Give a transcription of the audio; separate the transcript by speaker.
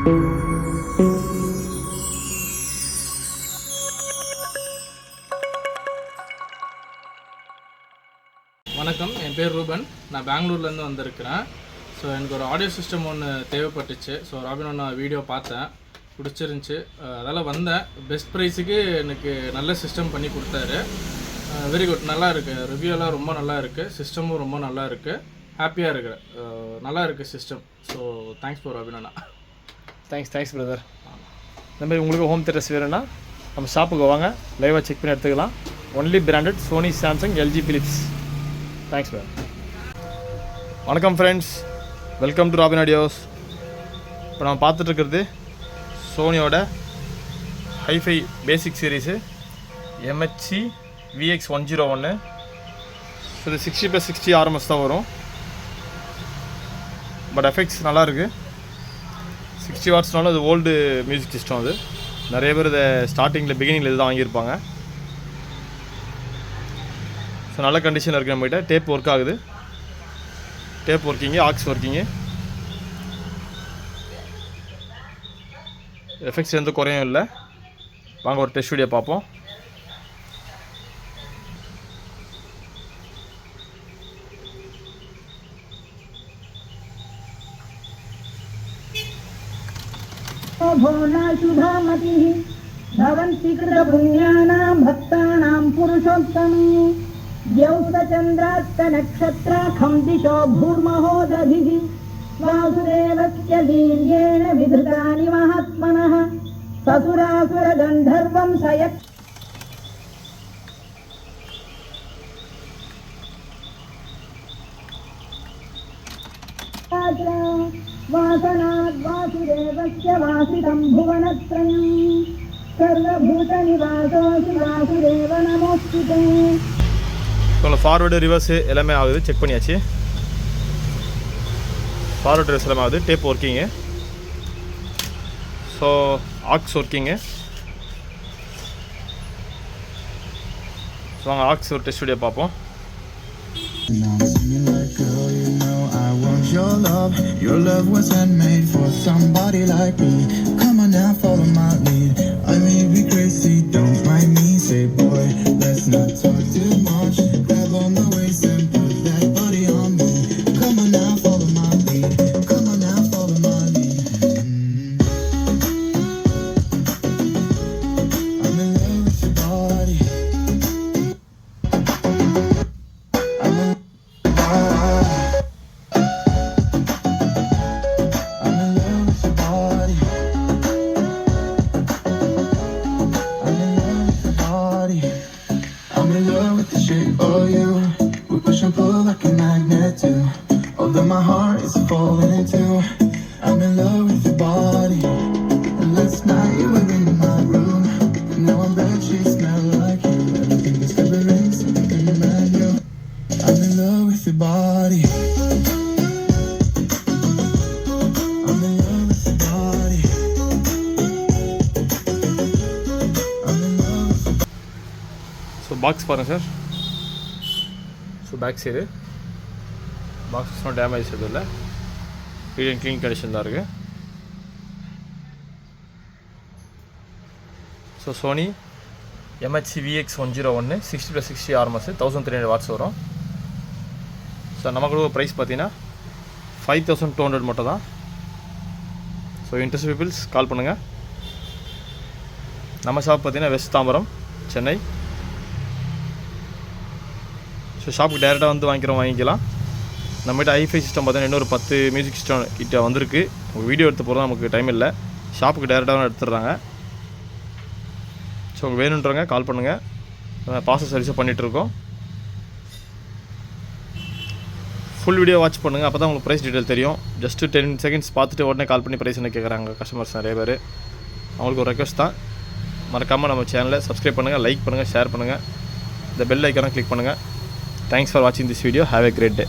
Speaker 1: வணக்கம், என் பேர் ரூபன். நான் பெங்களூர்லேருந்து வந்திருக்கிறேன். ஸோ எனக்கு ஒரு ஆடியோ சிஸ்டம் ஒன்று தேவைப்பட்டுச்சு. ஸோ ராபின் நான் வீடியோ பார்த்தேன், பிடிச்சிருந்துச்சி. அதெல்லாம் வந்தேன். பெஸ்ட் ப்ரைஸுக்கு எனக்கு நல்ல சிஸ்டம் பண்ணி கொடுத்தாரு. வெரி குட், நல்லா இருக்குது. ரிவ்யூலாம் ரொம்ப நல்லா இருக்குது. சிஸ்டமும் ரொம்ப நல்லா இருக்குது. ஹாப்பியாக இருக்கிறேன். நல்லா இருக்குது system. So thanks for robin Anna.
Speaker 2: Thanks brother. இந்த மாதிரி உங்களுக்கு ஹோம் தியேட்டர்ஸ் வேணும்னா நம்ம ஷாப்புக்கு வாங்க, லைவாக செக் பண்ணி எடுத்துக்கலாம். Only branded Sony, Samsung, LG, Philips. Thanks ma'am. வணக்கம் friends, welcome to Robin audios. இப்போ நம்ம பார்த்துட்ருக்கிறது சோனியோட hi-fi basic series MHC VX101. So இது 60/60 RMS தான் வரும். பட் எஃபெக்ட்ஸ் நல்லாயிருக்கு. 60 வாட்ஸ்னாலும் அது ஓல்டு மியூசிக் சிஸ்டம். அது நிறைய பேர் இதை ஸ்டார்டிங்கில் பிகினிங்கில் இது தான் வாங்கியிருப்பாங்க. ஸோ நல்ல கண்டிஷனில் இருக்குது. நம்மகிட்ட டேப் ஒர்க் ஆகுது. Tape working, aux working. Effects எந்த குறையும் இல்லை. வாங்க ஒரு டெஸ்ட் வீடியோ பார்ப்போம்.
Speaker 3: द्यौस्तचन्द्रास्तनक्षत्राखं दिशो भूर्महो दधिः वासुदेवस्य वीर्येण विधृतानि महात्मनः ससुरासुरगन्धर्वं सयत् वासनाद् वासुदेवस्य वासितं भुवनत्रयं सर्वभूतनिवासोऽसि वासुदेव नमोऽस्तुते.
Speaker 2: ஸோ ஃபார்வேர்டு ரிவர்ஸு எல்லாமே ஆகுது. செக் பண்ணியாச்சு. ஃபார்வேர்டு ரிவர்ஸ் எல்லாமே ஆகுது. Tape working. So aux working. So வாங்க ஆக்ஸ் ஒரு டெஸ்ட் வீடியோ பார்ப்போம். Your love was handmade for somebody like me. Come on now, follow my lead. I may be crazy, don't mind me. Say boy, let's not talk too much. Grab on my waist and put that body on me. Come on now, follow my lead. Come on now, follow my lead. I'm in love with your body. I'm in love with the shape of you. We push and pull like a magnet too. Although my heart is falling in two. I'm in love with your body. And last night you were in my room. And now I'm bed sheets smell like you. Everything is covering something brand new. I'm in love with your body. I'm in love with your body. I'm in love with your body. So box பாருங்கள் sir. So back side பாக்ஸஸ்லாம் damage எதுவும் இல்லை. Clean clean condition தான் இருக்குது. So Sony MHC VX101 60/60 RMS 1300 watts வரும். So நமக்கு ஒரு price பார்த்தீங்கன்னா 5200 மட்டும் தான். ஸோ இன்ட்ரெஸ்ட் பீப்புள்ஸ் கால் பண்ணுங்கள். நம்ம ஷாப் பார்த்தீங்கன்னா வெஸ்ட் தாம்பரம், சென்னை. ஸோ ஷாப்புக்கு டேரெக்டாக வந்து வாங்கிக்கலாம். நம்மகிட்ட ஹைஃபை சிஸ்டம் பார்த்தீங்கன்னா இன்னொரு 10 மியூசிக் சிஸ்டம் கிட்ட வந்திருக்கு. உங்கள் வீடியோ எடுத்து போகிறது நமக்கு டைம் இல்லை. ஷாப்புக்கு டேரெக்டாக எடுத்துடுறாங்க. ஸோ வேணுன்றவங்க கால் பண்ணுங்கள். பார்சல் சர்வீஸும் பண்ணிகிட்ருக்கோம். ஃபுல் வீடியோ வாட்ச் பண்ணுங்கள். அப்போ தான் உங்களுக்கு ப்ரைஸ் டீட்டெயில் தெரியும். ஜஸ்ட்டு 10 செகண்ட்ஸ் பார்த்துட்டு உடனே கால் பண்ணி ப்ரைஸ் என்ன கேட்குறாங்க கஸ்டமர்ஸ் நிறைய பேர். அவங்களுக்கு ஒரு ரெக்வஸ்ட் தான். மறக்காமல் நம்ம சேனலை சப்ஸ்கிரைப் பண்ணுங்கள், லைக் பண்ணுங்கள், ஷேர் பண்ணுங்கள். இந்த பெல் ஐக்கானை கிளிக் பண்ணுங்கள். Thanks for watching this video. Have a great day.